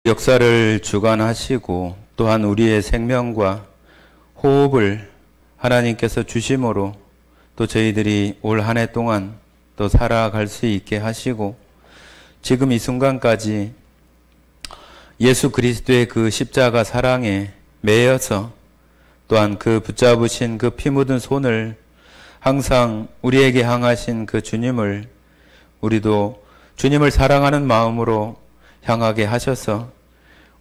역사를 주관하시고 또한 우리의 생명과 호흡을 하나님께서 주심으로 또 저희들이 올 한 해 동안 또 살아갈 수 있게 하시고 지금 이 순간까지 예수 그리스도의 그 십자가 사랑에 매여서 또한 그 붙잡으신 그 피 묻은 손을 항상 우리에게 향하신 그 주님을 우리도 주님을 사랑하는 마음으로 향하게 하셔서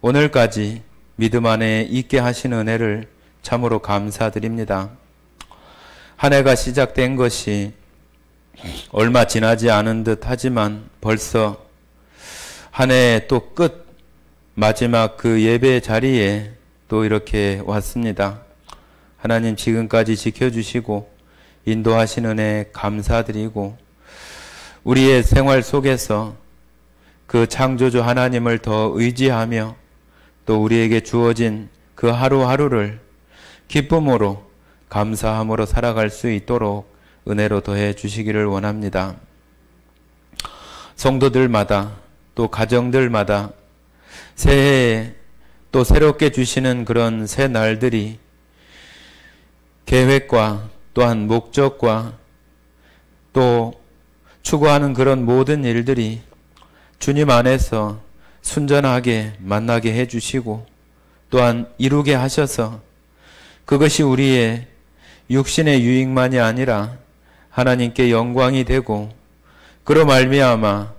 오늘까지 믿음 안에 있게 하신 은혜를 참으로 감사드립니다. 한 해가 시작된 것이 얼마 지나지 않은 듯 하지만 벌써 한 해 또 끝 마지막 그 예배 자리에 또 이렇게 왔습니다. 하나님 지금까지 지켜주시고 인도하신 은혜 감사드리고 우리의 생활 속에서 그 창조주 하나님을 더 의지하며 또 우리에게 주어진 그 하루하루를 기쁨으로 감사함으로 살아갈 수 있도록 은혜로 더해 주시기를 원합니다. 성도들마다 또 가정들마다 새해에 또 새롭게 주시는 그런 새 날들이 계획과 또한 목적과 또 추구하는 그런 모든 일들이 주님 안에서 순전하게 만나게 해주시고 또한 이루게 하셔서 그것이 우리의 육신의 유익만이 아니라 하나님께 영광이 되고 그로 말미암아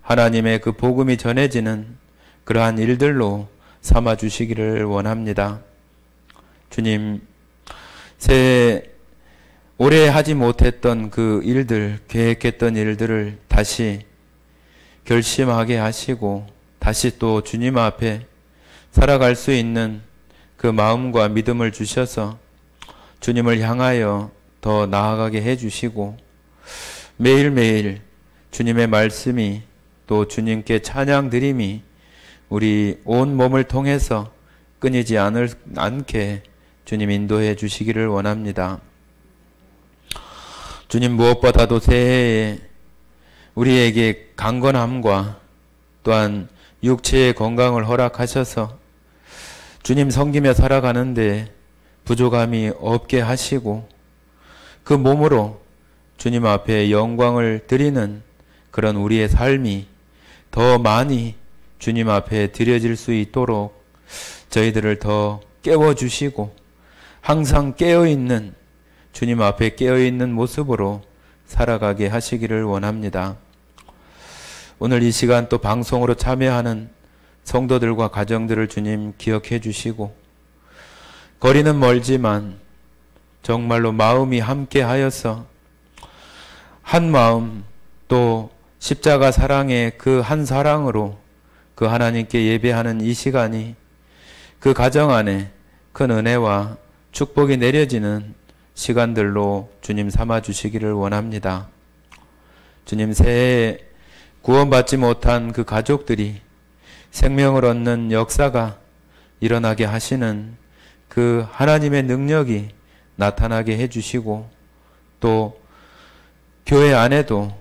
하나님의 그 복음이 전해지는 그러한 일들로 삼아주시기를 원합니다. 주님, 새해 올해 하지 못했던 그 일들, 계획했던 일들을 다시 결심하게 하시고 다시 또 주님 앞에 살아갈 수 있는 그 마음과 믿음을 주셔서 주님을 향하여 더 나아가게 해주시고 매일매일 주님의 말씀이 또 주님께 찬양 드림이 우리 온 몸을 통해서 끊이지 않게 주님 인도해 주시기를 원합니다. 주님 무엇보다도 새해에 우리에게 강건함과 또한 육체의 건강을 허락하셔서 주님 섬기며 살아가는데 부족함이 없게 하시고 그 몸으로 주님 앞에 영광을 드리는 그런 우리의 삶이 더 많이 주님 앞에 드려질 수 있도록 저희들을 더 깨워주시고 항상 깨어있는 주님 앞에 깨어있는 모습으로 살아가게 하시기를 원합니다. 오늘 이 시간 또 방송으로 참여하는 성도들과 가정들을 주님 기억해 주시고 거리는 멀지만 정말로 마음이 함께 하여서 한 마음 또 십자가 사랑의 그 한 사랑으로 그 하나님께 예배하는 이 시간이 그 가정 안에 큰 은혜와 축복이 내려지는 시간들로 주님 삼아 주시기를 원합니다. 주님 새해에 구원받지 못한 그 가족들이 생명을 얻는 역사가 일어나게 하시는 그 하나님의 능력이 나타나게 해주시고 또 교회 안에도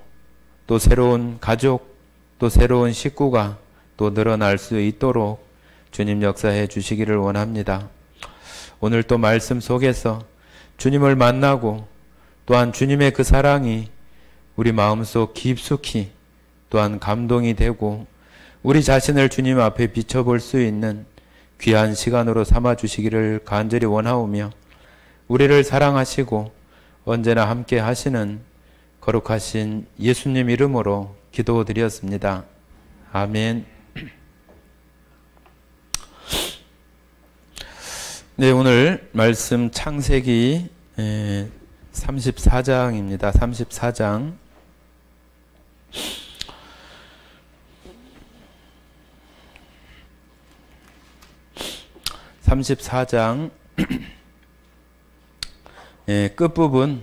또 새로운 가족 또 새로운 식구가 또 늘어날 수 있도록 주님 역사해 주시기를 원합니다. 오늘 또 말씀 속에서 주님을 만나고 또한 주님의 그 사랑이 우리 마음속 깊숙이 또한 감동이 되고 우리 자신을 주님 앞에 비춰볼 수 있는 귀한 시간으로 삼아주시기를 간절히 원하오며 우리를 사랑하시고 언제나 함께 하시는 거룩하신 예수님 이름으로 기도드렸습니다. 아멘. 네, 오늘 말씀 창세기 34장입니다. 34장. 34장 끝부분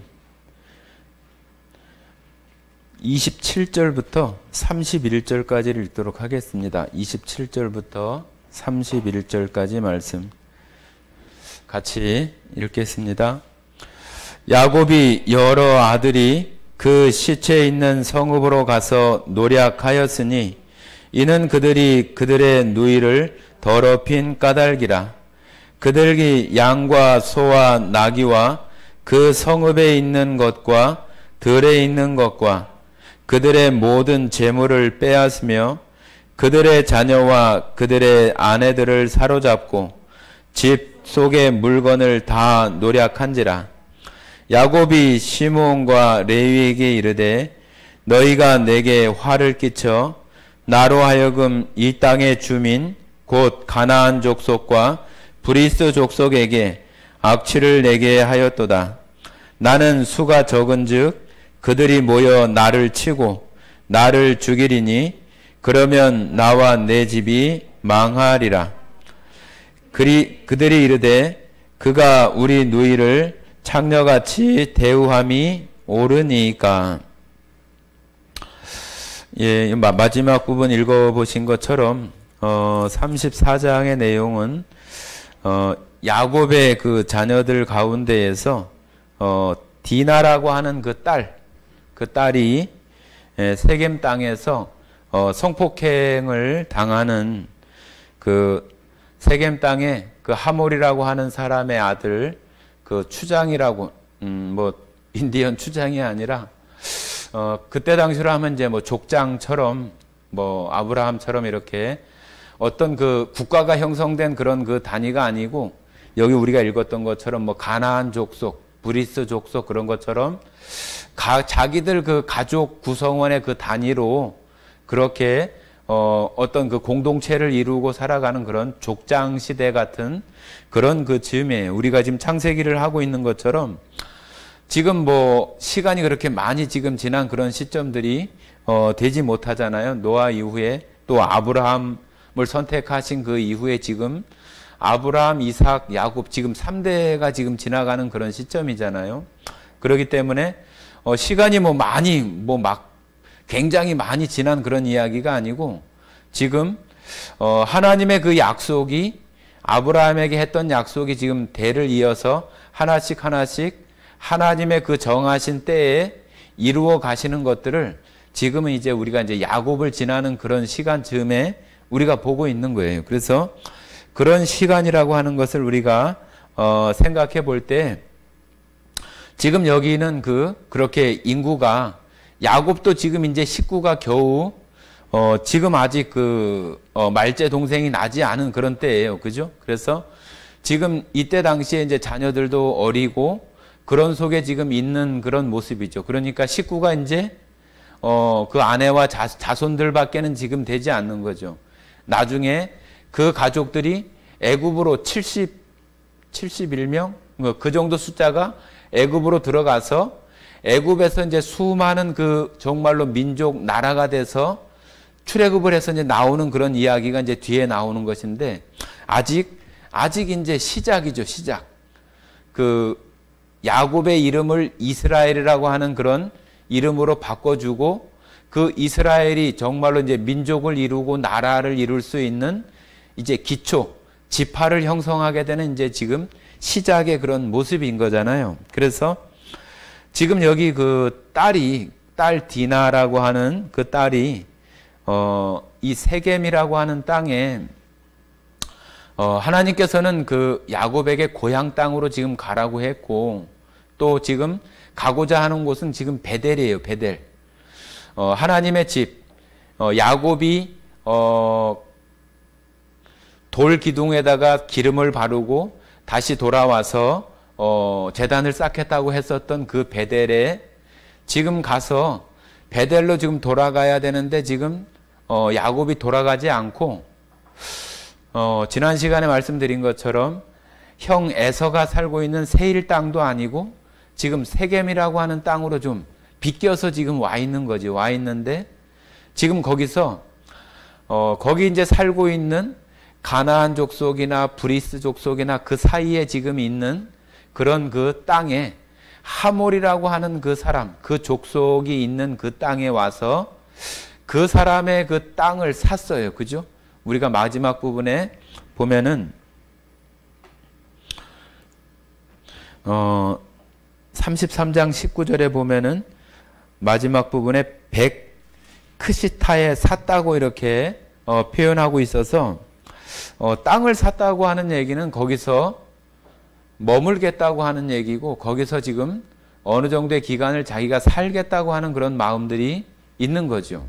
27절부터 31절까지를 읽도록 하겠습니다. 27절부터 31절까지 말씀 같이 읽겠습니다. 야곱이 여러 아들이 그 시체 있는 성읍으로 가서 노략하였으니 이는 그들이 그들의 누이를 더럽힌 까닭이라. 그들이 양과 소와 나귀와 그 성읍에 있는 것과 들에 있는 것과 그들의 모든 재물을 빼앗으며 그들의 자녀와 그들의 아내들을 사로잡고 집 속의 물건을 다 노략한지라. 야곱이 시므온과 레위에게 이르되 너희가 내게 화를 끼쳐 나로 하여금 이 땅의 주민 곧 가나안 족속과 브리스 족속에게 악취를 내게 하였도다. 나는 수가 적은즉 그들이 모여 나를 치고 나를 죽이리니 그러면 나와 내 집이 망하리라. 그들이 이르되 그가 우리 누이를 창녀같이 대우함이 옳으니까. 예, 마지막 부분 읽어보신 것처럼 34장의 내용은 야곱의 그 자녀들 가운데에서 디나라고 하는 그 딸이 세겜 땅에서 성폭행을 당하는 그 세겜 땅에 그 하몰이라고 하는 사람의 아들 그 추장이라고 뭐 인디언 추장이 아니라 그때 당시로 하면 이제 뭐 족장처럼 뭐 아브라함처럼 이렇게 어떤 그 국가가 형성된 그런 그 단위가 아니고 여기 우리가 읽었던 것처럼 뭐 가나안 족속, 브리스 족속 그런 것처럼 자기들 그 가족 구성원의 그 단위로 그렇게 어떤 그 공동체를 이루고 살아가는 그런 족장 시대 같은 그런 그 즈음이에요. 우리가 지금 창세기를 하고 있는 것처럼 지금 뭐 시간이 그렇게 많이 지금 지난 그런 시점들이 되지 못하잖아요. 노아 이후에 또 아브라함을 선택하신 그 이후에 지금 아브라함, 이삭, 야곱 지금 3대가 지금 지나가는 그런 시점이잖아요. 그렇기 때문에 시간이 뭐 많이 뭐 막 굉장히 많이 지난 그런 이야기가 아니고 지금 하나님의 그 약속이 아브라함에게 했던 약속이 지금 대를 이어서 하나씩 하나님의 그 정하신 때에 이루어 가시는 것들을 지금은 이제 우리가 이제 야곱을 지나는 그런 시간 즈음에 우리가 보고 있는 거예요. 그래서 그런 시간이라고 하는 것을 우리가 생각해 볼 때 지금 여기는 그렇게 인구가 야곱도 지금 이제 식구가 겨우 지금 아직 말째 동생이 나지 않은 그런 때예요. 그죠? 그래서 지금 이때 당시에 이제 자녀들도 어리고 그런 속에 지금 있는 그런 모습이죠. 그러니까 식구가 이제 그 아내와 자손들밖에는 지금 되지 않는 거죠. 나중에 그 가족들이 애굽으로 71명 그 정도 숫자가 애굽으로 들어가서 애굽에서 이제 수많은 그 정말로 민족 나라가 돼서 출애굽을 해서 이제 나오는 그런 이야기가 이제 뒤에 나오는 것인데 아직 이제 시작이죠. 시작. 그 야곱의 이름을 이스라엘이라고 하는 그런 이름으로 바꿔주고 그 이스라엘이 정말로 이제 민족을 이루고 나라를 이룰 수 있는 이제 기초, 지파를 형성하게 되는 이제 지금 시작의 그런 모습인 거잖아요. 그래서 지금 여기 그 딸 디나라고 하는 그 딸이 이 세겜이라고 하는 땅에 하나님께서는 그 야곱에게 고향 땅으로 지금 가라고 했고 또 지금 가고자 하는 곳은 지금 베델이에요. 베델. 하나님의 집. 야곱이 돌 기둥에다가 기름을 바르고 다시 돌아와서 제단을 쌓겠다고 했었던 그 베델에 지금 가서 베델로 지금 돌아가야 되는데 지금 야곱이 돌아가지 않고 지난 시간에 말씀드린 것처럼 형 에서가 살고 있는 세일 땅도 아니고 지금 세겜이라고 하는 땅으로 좀 비껴서 지금 와 있는 거지. 와 있는데 지금 거기서 거기 이제 살고 있는 가나안 족속이나 브리스 족속이나 그 사이에 지금 있는 그런 그 땅에 하몰이라고 하는 그 사람, 그 족속이 있는 그 땅에 와서 그 사람의 그 땅을 샀어요. 그죠? 우리가 마지막 부분에 보면은 33장 19절에 보면은 마지막 부분에 100 크시타에 샀다고 이렇게 표현하고 있어서 땅을 샀다고 하는 얘기는 거기서 머물겠다고 하는 얘기고 거기서 지금 어느 정도의 기간을 자기가 살겠다고 하는 그런 마음들이 있는 거죠.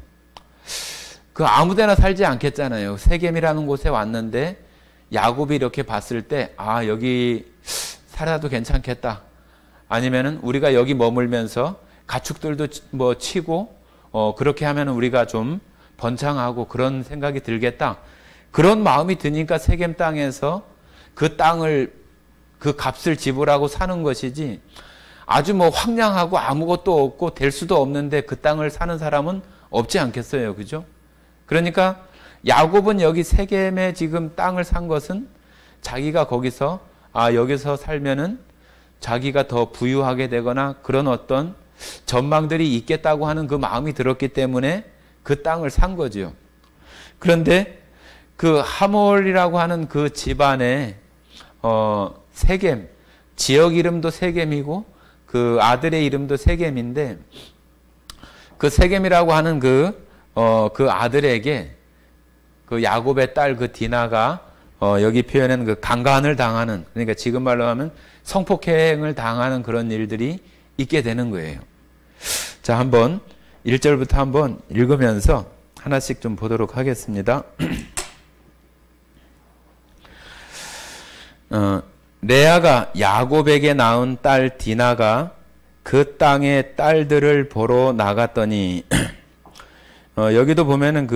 그 아무데나 살지 않겠잖아요. 세겜이라는 곳에 왔는데 야곱이 이렇게 봤을 때 아 여기 살아도 괜찮겠다. 아니면은 우리가 여기 머물면서 가축들도 뭐 치고 그렇게 하면 우리가 좀 번창하고 그런 생각이 들겠다. 그런 마음이 드니까 세겜 땅에서 그 땅을 그 값을 지불하고 사는 것이지 아주 뭐 황량하고 아무것도 없고 될 수도 없는데 그 땅을 사는 사람은 없지 않겠어요. 그죠? 그러니까 야곱은 여기 세겜에 지금 땅을 산 것은 자기가 거기서 여기서 살면은 자기가 더 부유하게 되거나 그런 어떤 전망들이 있겠다고 하는 그 마음이 들었기 때문에 그 땅을 산 거죠. 그런데 그 하몰이라고 하는 그 집안에 세겜, 지역 이름도 세겜이고 그 아들의 이름도 세겜인데 그 세겜이라고 하는 그 아들에게 그 야곱의 딸 그 디나가 여기 표현은 그 강간을 당하는, 그러니까 지금 말로 하면 성폭행을 당하는 그런 일들이 있게 되는 거예요. 자, 한번 1절부터 한번 읽으면서 하나씩 좀 보도록 하겠습니다. 레아가 야곱에게 낳은 딸 디나가 그 땅의 딸들을 보러 나갔더니 여기도 보면은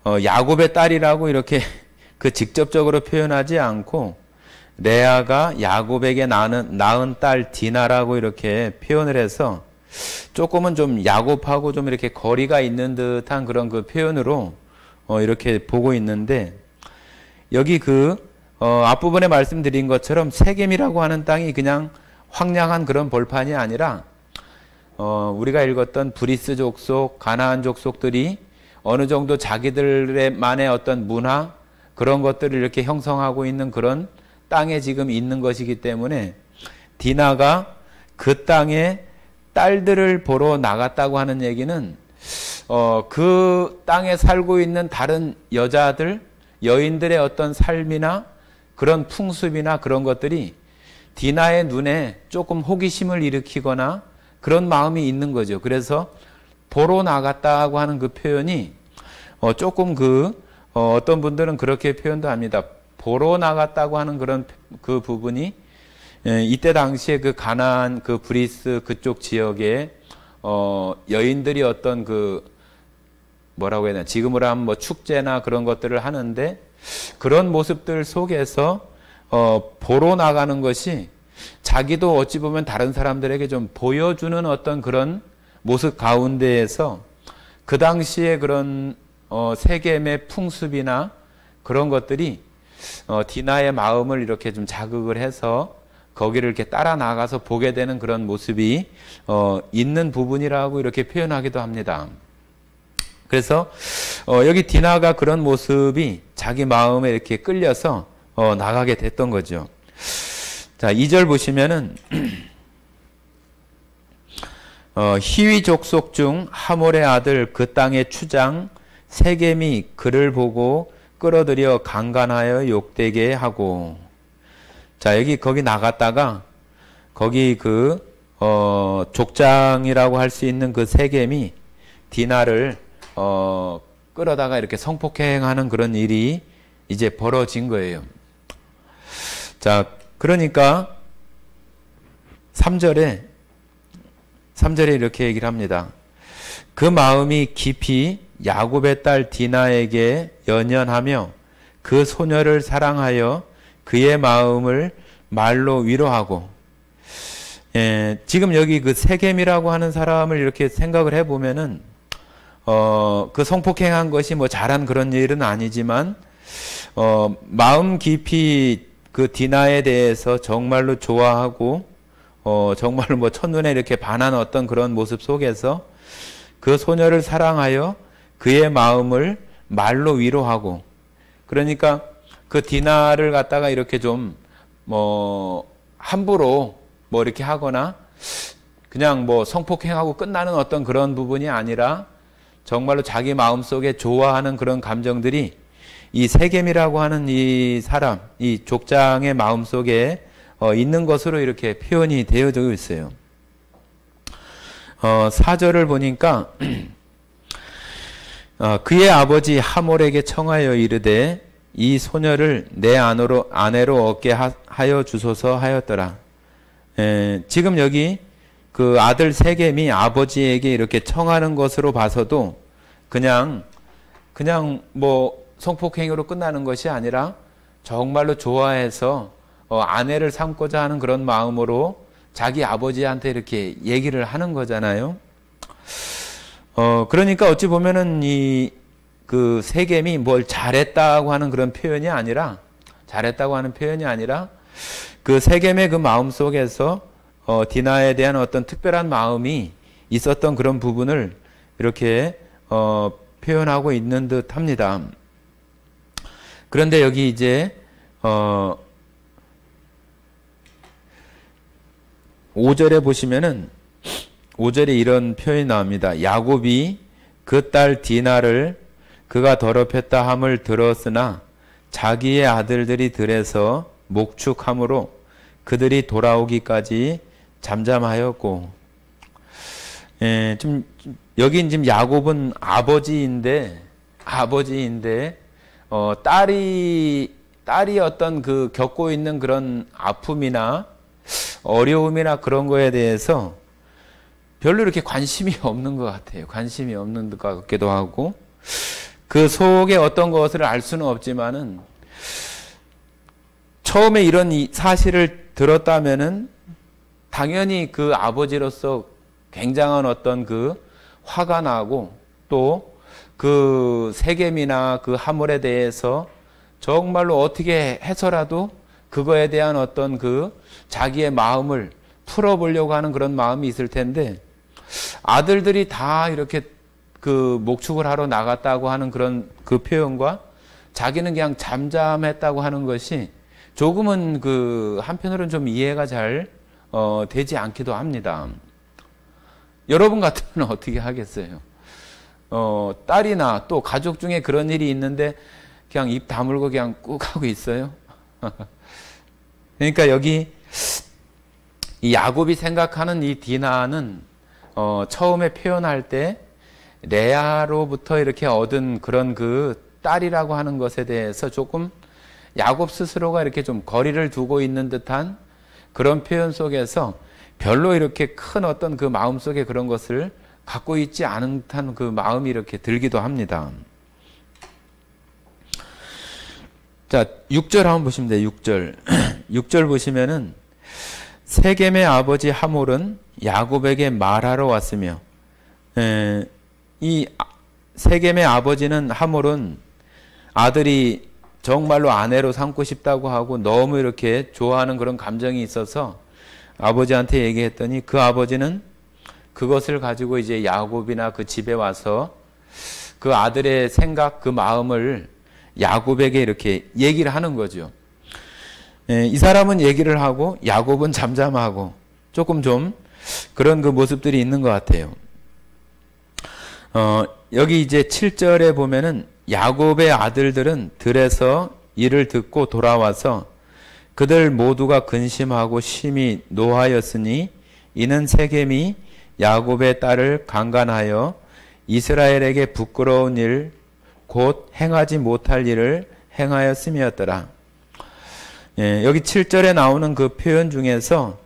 야곱의 딸이라고 이렇게 직접적으로 표현하지 않고 레아가 야곱에게 낳은 딸 디나라고 이렇게 표현을 해서 조금은 좀 야곱하고 좀 이렇게 거리가 있는 듯한 그런 그 표현으로 이렇게 보고 있는데 여기 앞부분에 말씀드린 것처럼 세겜이라고 하는 땅이 그냥 황량한 그런 벌판이 아니라 우리가 읽었던 브리스 족속, 가나안 족속들이 어느 정도 자기들만의 어떤 문화 그런 것들을 이렇게 형성하고 있는 그런 땅에 지금 있는 것이기 때문에 디나가 그 땅에 딸들을 보러 나갔다고 하는 얘기는 그 땅에 살고 있는 다른 여자들, 여인들의 어떤 삶이나 그런 풍습이나 그런 것들이 디나의 눈에 조금 호기심을 일으키거나 그런 마음이 있는 거죠. 그래서 보러 나갔다고 하는 그 표현이 조금 어떤 분들은 그렇게 표현도 합니다. 보러 나갔다고 하는 그런 그 부분이 이때 당시에 그 가나안 그 브리스 그쪽 지역에 여인들이 어떤 뭐라고 해야 되나 지금으로 하면 뭐 축제나 그런 것들을 하는데 그런 모습들 속에서 보러 나가는 것이 자기도 어찌 보면 다른 사람들에게 좀 보여주는 어떤 그런 모습 가운데에서 그 당시에 그런 세겜의 풍습이나 그런 것들이 디나의 마음을 이렇게 좀 자극을 해서 거기를 이렇게 따라 나가서 보게 되는 그런 모습이 있는 부분이라고 이렇게 표현하기도 합니다. 그래서 여기 디나가 그런 모습이 자기 마음에 이렇게 끌려서 나가게 됐던 거죠. 자, 2절 보시면은 히위 족속 중 하몰의 아들 그 땅의 추장 세겜이 그를 보고 끌어들여 강간하여 욕되게 하고. 자, 거기 나갔다가 거기 족장이라고 할 수 있는 그 세겜이 디나를 끌어다가 이렇게 성폭행하는 그런 일이 이제 벌어진 거예요. 자, 그러니까 3절에 이렇게 얘기를 합니다. 그 마음이 깊이 야곱의 딸 디나에게 연연하며 그 소녀를 사랑하여 그의 마음을 말로 위로하고. 지금 여기 그 세겜이라고 하는 사람을 이렇게 생각을 해보면은 그 성폭행한 것이 뭐 잘한 그런 일은 아니지만 마음 깊이 그 디나에 대해서 정말로 좋아하고 정말로 뭐 첫눈에 이렇게 반한 어떤 그런 모습 속에서 그 소녀를 사랑하여 그의 마음을 말로 위로하고. 그러니까 그 디나를 갖다가 이렇게 좀 함부로 이렇게 하거나 그냥 성폭행하고 끝나는 어떤 그런 부분이 아니라 정말로 자기 마음속에 좋아하는 그런 감정들이 이 세겜이라고 하는 이 사람, 이 족장의 마음속에 있는 것으로 이렇게 표현이 되어져 있어요. 4절을 보니까 그의 아버지 하몰에게 청하여 이르되 이 소녀를 내 아내로 얻게 하여 주소서 하였더라. 지금 여기 그 아들 세겜이 아버지에게 이렇게 청하는 것으로 봐서도 그냥 뭐 성폭행으로 끝나는 것이 아니라 정말로 좋아해서 아내를 삼고자 하는 그런 마음으로 자기 아버지한테 이렇게 얘기를 하는 거잖아요. 그러니까 어찌 보면은 그 세겜이 뭘 잘했다고 하는 그런 표현이 아니라 그 세겜의 그 마음 속에서 디나에 대한 어떤 특별한 마음이 있었던 그런 부분을 이렇게 표현하고 있는 듯 합니다. 그런데 여기 이제 5절에 보시면은 5절에 이런 표현이 나옵니다. 야곱이 그 딸 디나를 그가 더럽혔다 함을 들었으나 자기의 아들들이 들에서 목축함으로 그들이 돌아오기까지 잠잠하였고, 여긴 지금 야곱은 아버지인데 딸이 어떤 그 겪고 있는 그런 아픔이나 어려움이나 그런 거에 대해서 별로 이렇게 관심이 없는 것 같아요. 관심이 없는 것 같기도 하고, 그 속에 어떤 것을 알 수는 없지만은 처음에 이런 사실을 들었다면은 당연히 그 아버지로서 굉장한 어떤 그 화가 나고, 또 그 세겜이나 그 하몰에 대해서 정말로 어떻게 해서라도 그거에 대한 어떤 그 자기의 마음을 풀어보려고 하는 그런 마음이 있을 텐데, 아들들이 다 이렇게 그 목축을 하러 나갔다고 하는 그런 그 표현과 자기는 그냥 잠잠했다고 하는 것이 조금은 그 한편으로는 좀 이해가 잘 되지 않기도 합니다. 여러분 같으면 어떻게 하겠어요? 딸이나 또 가족 중에 그런 일이 있는데 그냥 입 다물고 그냥 꾹 하고 있어요. 그러니까 여기 이 야곱이 생각하는 이 디나는 처음에 표현할 때 레아로부터 이렇게 얻은 그런 그 딸이라고 하는 것에 대해서 조금 야곱 스스로가 이렇게 좀 거리를 두고 있는 듯한 그런 표현 속에서 별로 이렇게 큰 어떤 그 마음 속에 그런 것을 갖고 있지 않은 듯한 그 마음이 이렇게 들기도 합니다. 자, 6절 한번 보시면 돼요. 6절. 6절 보시면은 세겜의 아버지 하몰은 야곱에게 말하러 왔으며, 이 세겜의 아버지는 하몰은 아들이 정말로 아내로 삼고 싶다고 하고 너무 이렇게 좋아하는 그런 감정이 있어서 아버지한테 얘기했더니 그 아버지는 그것을 가지고 이제 야곱이나 그 집에 와서 그 아들의 생각, 그 마음을 야곱에게 이렇게 얘기를 하는 거죠. 이 사람은 얘기를 하고 야곱은 잠잠하고 조금 좀 그런 그 모습들이 있는 것 같아요. 여기 이제 7절에 보면은 야곱의 아들들은 들에서 이를 듣고 돌아와서 그들 모두가 근심하고 심히 노하였으니 이는 세겜이 야곱의 딸을 강간하여 이스라엘에게 부끄러운 일 곧 행하지 못할 일을 행하였음이었더라. 여기 7절에 나오는 그 표현 중에서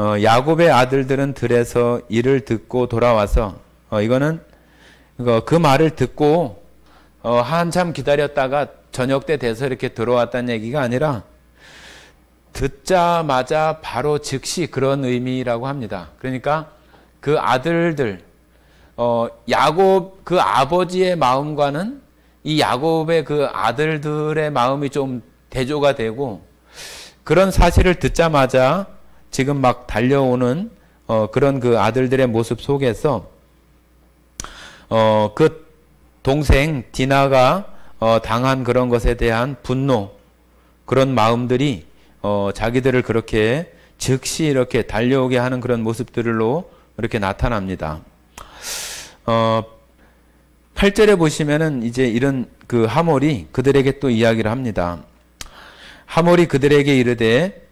야곱의 아들들은 들에서 이를 듣고 돌아와서 이거는 그 말을 듣고 한참 기다렸다가 저녁 때 돼서 이렇게 들어왔다는 얘기가 아니라 듣자마자 바로 즉시 그런 의미라고 합니다. 그러니까 그 아들들, 야곱 그 아버지의 마음과는 이 야곱의 그 아들들의 마음이 좀 대조가 되고, 그런 사실을 듣자마자 지금 막 달려오는 그런 그 아들들의 모습 속에서 그 동생 디나가 당한 그런 것에 대한 분노, 그런 마음들이 자기들을 그렇게 즉시 이렇게 달려오게 하는 그런 모습들로 이렇게 나타납니다. 8절에 보시면은 이제 이런 그 하몰이 그들에게 또 이야기를 합니다. 하몰이 그들에게 이르되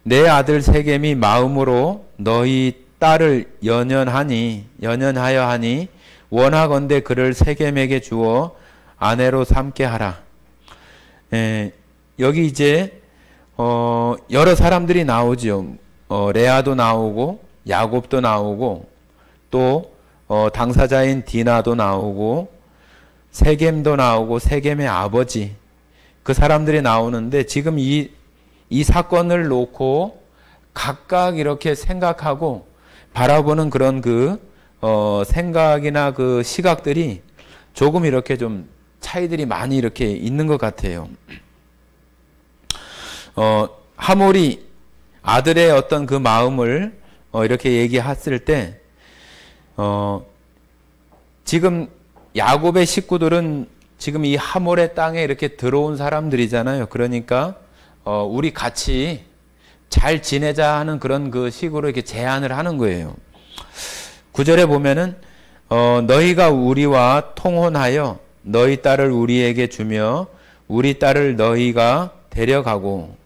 내 아들 세겜이 마음으로 너희 딸을 연연하여 하니 원하건대 그를 세겜에게 주어 아내로 삼게 하라. 여기 이제 여러 사람들이 나오죠. 레아도 나오고 야곱도 나오고 또 당사자인 디나도 나오고 세겜도 나오고 세겜의 아버지 그 사람들이 나오는데 지금 이 사건을 놓고 각각 이렇게 생각하고 바라보는 그런 그 생각이나 그 시각들이 조금 이렇게 좀 차이들이 많이 이렇게 있는 것 같아요. 하몰이 아들의 어떤 그 마음을 이렇게 얘기했을 때 지금 야곱의 식구들은 지금 이 하몰의 땅에 이렇게 들어온 사람들이잖아요. 그러니까 우리 같이 잘 지내자 하는 그런 그 식으로 이렇게 제안을 하는 거예요. 9절에 보면은 너희가 우리와 통혼하여 너희 딸을 우리에게 주며 우리 딸을 너희가 데려가고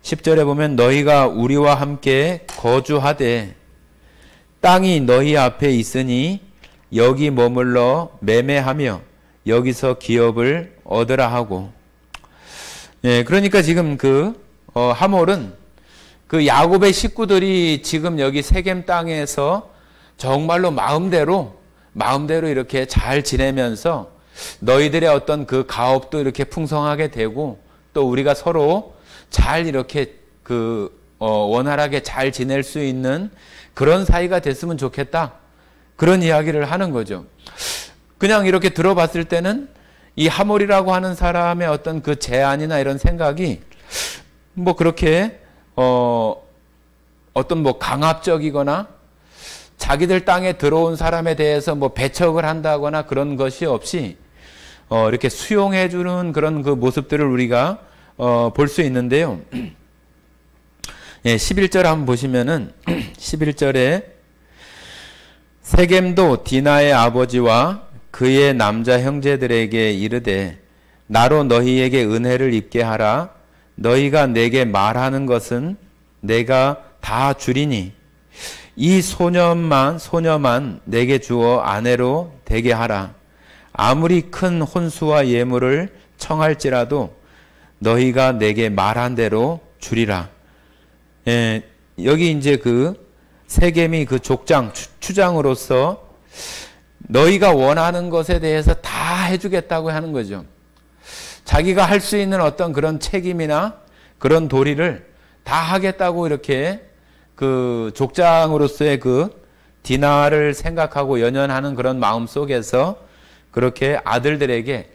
10절에 보면 너희가 우리와 함께 거주하되 땅이 너희 앞에 있으니 여기 머물러 매매하며 여기서 기업을 얻으라 하고 그러니까 지금 하몰은 그 야곱의 식구들이 지금 여기 세겜 땅에서 정말로 마음대로 이렇게 잘 지내면서 너희들의 어떤 그 가업도 이렇게 풍성하게 되고 또 우리가 서로 잘 이렇게 원활하게 잘 지낼 수 있는 그런 사이가 됐으면 좋겠다. 그런 이야기를 하는 거죠. 그냥 이렇게 들어봤을 때는 이 하몰이라고 하는 사람의 어떤 그 제안이나 이런 생각이 뭐 그렇게 어떤 뭐 강압적이거나 자기들 땅에 들어온 사람에 대해서 뭐 배척을 한다거나 그런 것이 없이 이렇게 수용해주는 그런 그 모습들을 우리가 볼 수 있는데요. 11절 한번 보시면은 11절에 세겜도 디나의 아버지와 그의 남자 형제들에게 이르되 나로 너희에게 은혜를 입게 하라. 너희가 내게 말하는 것은 내가 다 주리니 이 소녀만 내게 주어 아내로 되게 하라. 아무리 큰 혼수와 예물을 청할지라도 너희가 내게 말한 대로 주리라. 여기 이제 세겜이 족장, 추장으로서 너희가 원하는 것에 대해서 다 해주겠다고 하는 거죠. 자기가 할 수 있는 어떤 그런 책임이나 그런 도리를 다 하겠다고 이렇게 족장으로서의 디나를 생각하고 연연하는 그런 마음 속에서 그렇게 아들들에게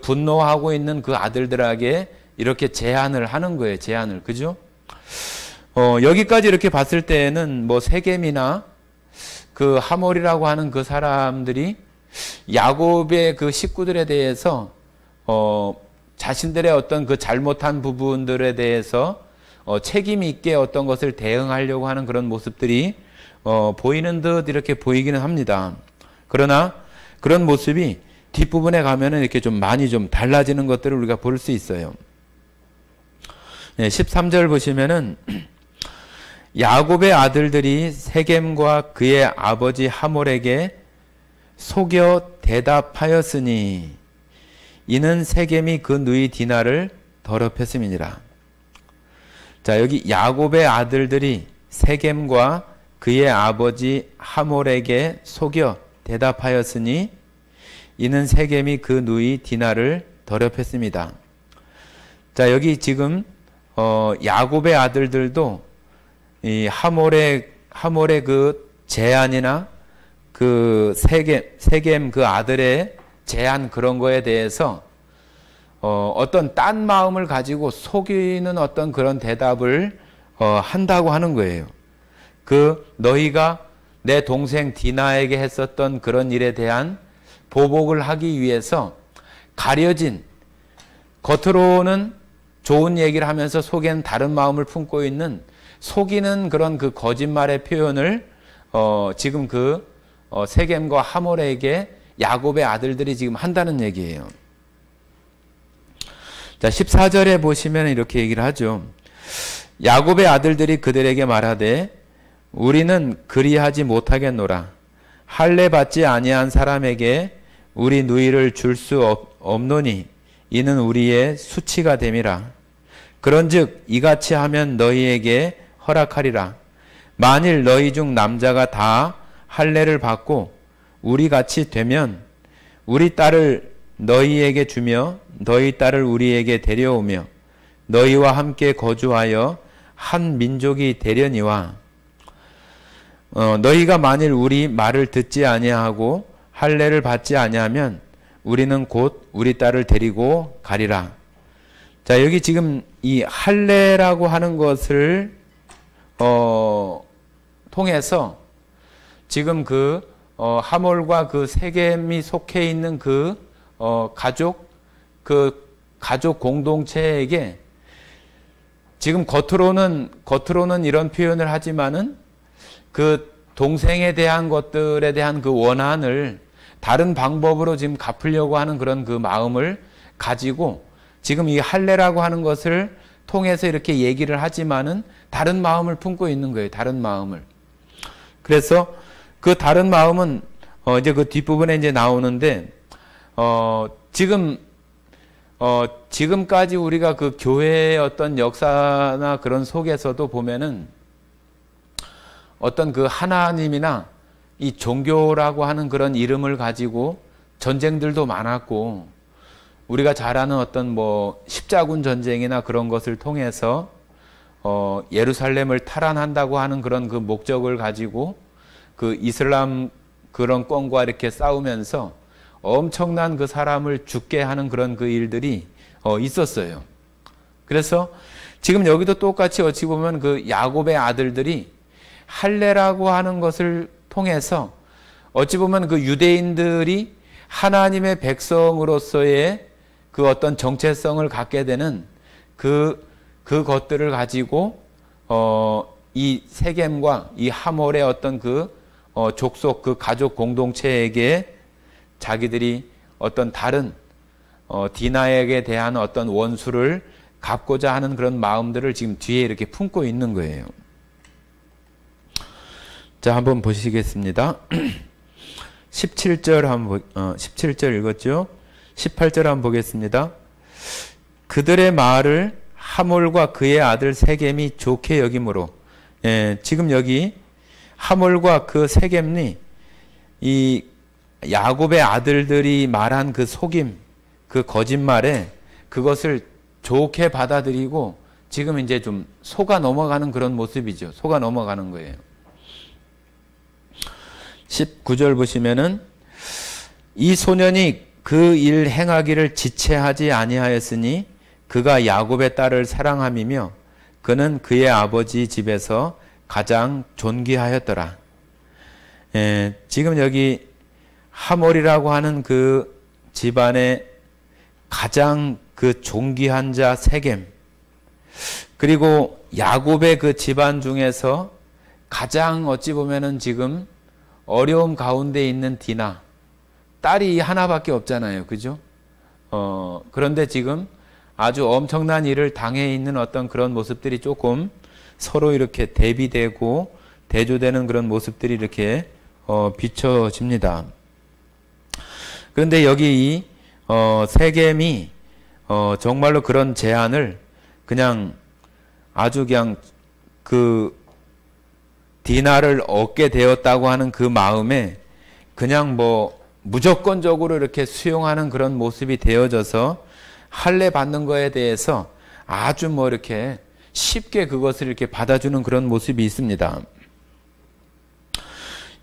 분노하고 있는 그 아들들에게 이렇게 제안을 하는 거예요. 제안을. 그죠? 여기까지 이렇게 봤을 때에는 뭐 세겜이나 하몰이라고 하는 그 사람들이 야곱의 그 식구들에 대해서 자신들의 어떤 잘못한 부분들에 대해서 책임 있게 어떤 것을 대응하려고 하는 그런 모습들이 보이는 듯 이렇게 보이기는 합니다. 그러나 그런 모습이 뒷부분에 가면은 이렇게 좀 많이 좀 달라지는 것들을 우리가 볼 수 있어요. 13절 보시면은 야곱의 아들들이 세겜과 그의 아버지 하몰에게 속여 대답하였으니 이는 세겜이 그 누이 디나를 더럽혔음이니라. 자, 여기 야곱의 아들들이 세겜과 그의 아버지 하몰에게 속여 대답하였으니 이는 세겜이 그 누이 디나를 더럽혔습니다. 자, 여기 지금 야곱의 아들들도 이 하몰의 제안이나 세겜 아들의 제안 그런 거에 대해서 어떤 딴 마음을 가지고 속이는 어떤 그런 대답을 한다고 하는 거예요. 너희가 내 동생 디나에게 했었던 그런 일에 대한 보복을 하기 위해서 가려진, 겉으로는 좋은 얘기를 하면서 속에는 다른 마음을 품고 있는 속이는 그런 거짓말의 표현을 지금 세겜과 하몰에게 야곱의 아들들이 지금 한다는 얘기예요. 자, 14절에 보시면 이렇게 얘기를 하죠. 야곱의 아들들이 그들에게 말하되 우리는 그리하지 못하겠노라. 할례 받지 아니한 사람에게 우리 누이를 줄 수 없노니 이는 우리의 수치가 됨이라. 그런즉 이같이 하면 너희에게 허락하리라. 만일 너희 중 남자가 다 할례를 받고 우리 같이 되면 우리 딸을 너희에게 주며 너희 딸을 우리에게 데려오며 너희와 함께 거주하여 한 민족이 되려니와 너희가 만일 우리 말을 듣지 아니하고 할례를 받지 아니하면 우리는 곧 우리 딸을 데리고 가리라. 자, 여기 지금 이 할례라고 하는 것을 통해서 지금 그 하몰과 그 세겜이 속해 있는 그 가족 공동체에게 지금 겉으로는 이런 표현을 하지만은 그 동생에 대한 것들에 대한 그 원한을 다른 방법으로 지금 갚으려고 하는 그런 그 마음을 가지고 지금 이 할례라고 하는 것을 통해서 이렇게 얘기를 하지만은 다른 마음을 품고 있는 거예요. 다른 마음을. 그래서 그 다른 마음은 이제 그 뒷부분에 이제 나오는데 지금까지 우리가 그 교회의 어떤 역사나 그런 속에서도 보면은 어떤 그 하나님이나 이 종교라고 하는 그런 이름을 가지고 전쟁들도 많았고 우리가 잘 아는 어떤 뭐 십자군 전쟁이나 그런 것을 통해서 예루살렘을 탈환한다고 하는 그런 그 목적을 가지고 그 이슬람 그런 권과 이렇게 싸우면서 엄청난 그 사람을 죽게 하는 그런 그 일들이 있었어요. 그래서 지금 여기도 똑같이 어찌 보면 그 야곱의 아들들이 할례라고 하는 것을 통해서 어찌 보면 그 유대인들이 하나님의 백성으로서의 그 어떤 정체성을 갖게 되는 그것들을 가지고 이 세겜과 이 하몰의 어떤 그 족속 그 가족 공동체에게 자기들이 어떤 다른 디나에게 대한 어떤 원수를 갚고자 하는 그런 마음들을 지금 뒤에 이렇게 품고 있는 거예요. 자, 한번 보시겠습니다. 17절 읽었죠? 18절 한번 보겠습니다. 그들의 말을 하몰과 그의 아들 세겜이 좋게 여김으로, 지금 여기 하몰과 그 세겜이 이 야곱의 아들들이 말한 그 속임, 그 거짓말에 그것을 좋게 받아들이고 지금 이제 좀 속아 넘어가는 그런 모습이죠. 속아 넘어가는 거예요. 19절 보시면은 이 소년이 그 일 행하기를 지체하지 아니하였으니 그가 야곱의 딸을 사랑함이며 그는 그의 아버지 집에서 가장 존귀하였더라. 지금 여기 하몰이라고 하는 그 집안의 가장 그 존귀한 자 세겜, 그리고 야곱의 그 집안 중에서 가장 어찌 보면은 지금 어려움 가운데 있는 디나, 딸이 하나밖에 없잖아요. 그죠? 그런데 지금 아주 엄청난 일을 당해 있는 어떤 그런 모습들이 조금 서로 이렇게 대비되고 대조되는 그런 모습들이 이렇게 비춰집니다. 그런데 여기 이 세겜이 정말로 그런 제안을 그냥 아주 그냥 그 디나를 얻게 되었다고 하는 그 마음에 그냥 뭐 무조건적으로 이렇게 수용하는 그런 모습이 되어져서 할례 받는 거에 대해서 아주 뭐 이렇게 쉽게 그것을 이렇게 받아주는 그런 모습이 있습니다.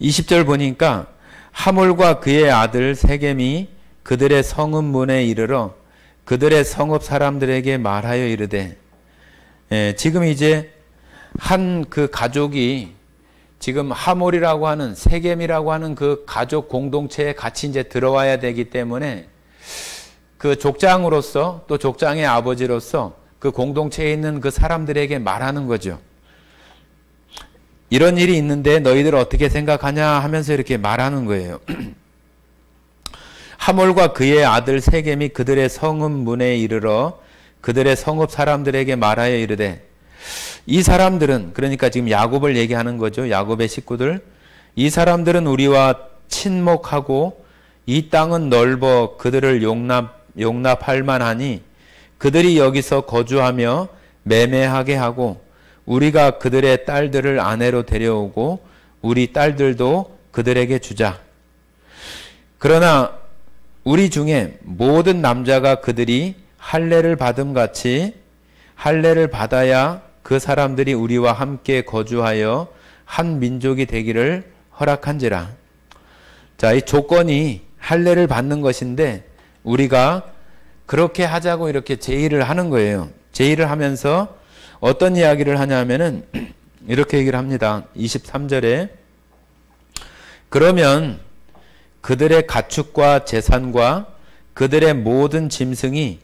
20절 보니까 하몰과 그의 아들 세겜이 그들의 성읍 문에 이르러 그들의 성읍 사람들에게 말하여 이르되, 지금 이제 한 그 가족이 지금 하몰이라고 하는 세겜이라고 하는 그 가족 공동체에 같이 이제 들어와야 되기 때문에 그 족장으로서 또 족장의 아버지로서 그 공동체에 있는 그 사람들에게 말하는 거죠. 이런 일이 있는데 너희들 어떻게 생각하냐 하면서 이렇게 말하는 거예요. 하몰과 그의 아들 세겜이 그들의 성읍 문에 이르러 그들의 성읍 사람들에게 말하여 이르되, 이 사람들은, 그러니까 지금 야곱을 얘기하는 거죠. 야곱의 식구들. 이 사람들은 우리와 친목하고 이 땅은 넓어 그들을 용납할 만하니 그들이 여기서 거주하며 매매하게 하고 우리가 그들의 딸들을 아내로 데려오고 우리 딸들도 그들에게 주자. 그러나 우리 중에 모든 남자가 그들이 할례를 받음 같이 할례를 받아야 그 사람들이 우리와 함께 거주하여 한 민족이 되기를 허락한지라. 자, 이 조건이 할례를 받는 것인데 우리가 그렇게 하자고 이렇게 제의를 하는 거예요. 제의를 하면서 어떤 이야기를 하냐면은 이렇게 얘기를 합니다. 23절에 그러면 그들의 가축과 재산과 그들의 모든 짐승이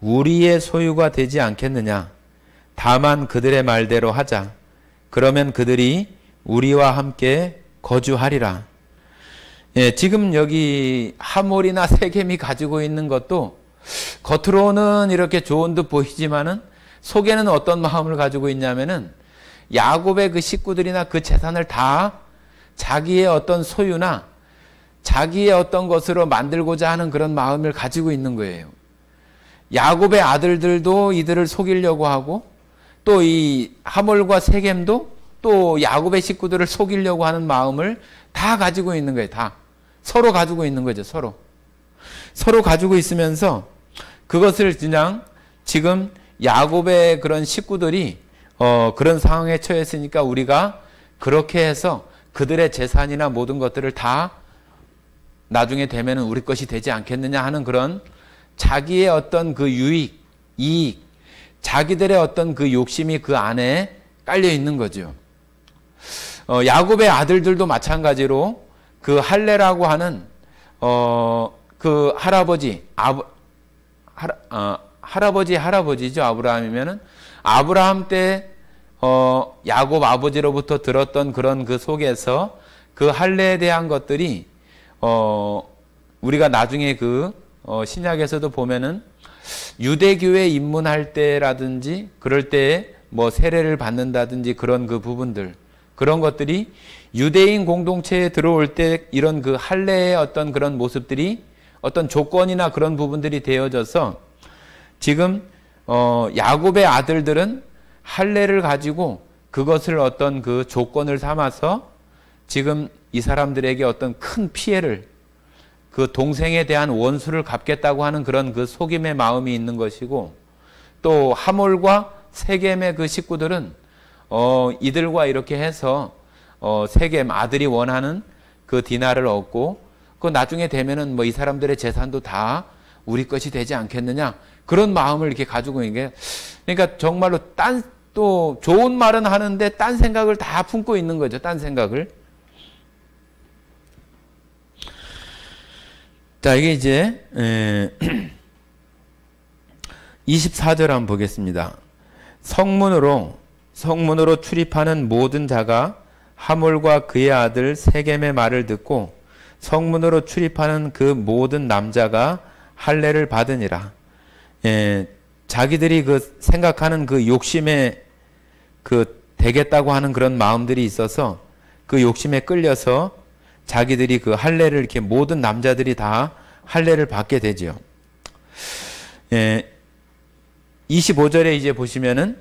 우리의 소유가 되지 않겠느냐. 다만 그들의 말대로 하자. 그러면 그들이 우리와 함께 거주하리라. 예, 지금 여기 하몰이나 세겜이 가지고 있는 것도 겉으로는 이렇게 좋은 듯 보이지만은 속에는 어떤 마음을 가지고 있냐면은 야곱의 그 식구들이나 그 재산을 다 자기의 어떤 소유나 자기의 어떤 것으로 만들고자 하는 그런 마음을 가지고 있는 거예요. 야곱의 아들들도 이들을 속이려고 하고 또 이 하몰과 세겜도 또 야곱의 식구들을 속이려고 하는 마음을 다 가지고 있는 거예요. 다. 서로 가지고 있는 거죠. 서로 가지고 있으면서 그것을 그냥 지금 야곱의 그런 식구들이 그런 상황에 처했으니까 우리가 그렇게 해서 그들의 재산이나 모든 것들을 다 나중에 되면은 우리 것이 되지 않겠느냐 하는 그런 자기의 어떤 그 유익, 이익, 자기들의 어떤 그 욕심이 그 안에 깔려 있는 거죠. 야곱의 아들들도 마찬가지로 그 할례라고 하는 그 할아버지죠. 아브라함이면은 아브라함 때 야곱 아버지로부터 들었던 그런 그 속에서 그 할례에 대한 것들이 우리가 나중에 그 신약에서도 보면은 유대교에 입문할 때라든지 그럴 때 뭐 세례를 받는다든지 그런 그 부분들, 그런 것들이 유대인 공동체에 들어올 때 이런 그 할례의 어떤 그런 모습들이 어떤 조건이나 그런 부분들이 되어져서 지금 야곱의 아들들은 할례를 가지고 그것을 어떤 그 조건을 삼아서 지금 이 사람들에게 어떤 큰 피해를, 그 동생에 대한 원수를 갚겠다고 하는 그런 그 속임의 마음이 있는 것이고, 또 하몰과 세겜의 그 식구들은 이들과 이렇게 해서 세겜 아들이 원하는 그 디나를 얻고 그 나중에 되면은 뭐 이 사람들의 재산도 다 우리 것이 되지 않겠느냐, 그런 마음을 이렇게 가지고 있는 게, 그러니까 정말로 또 좋은 말은 하는데 딴 생각을 다 품고 있는 거죠. 딴 생각을. 자, 이게 이제 24절 한번 보겠습니다. 성문으로 출입하는 모든 자가 하몰과 그의 아들 세겜의 말을 듣고 성문으로 출입하는 그 모든 남자가 할례를 받으니라. 자기들이 그 생각하는 그 욕심에 그 되겠다고 하는 그런 마음들이 있어서 그 욕심에 끌려서 자기들이 그 할례를 이렇게 모든 남자들이 다 할례를 받게 되죠. 25절에 이제 보시면은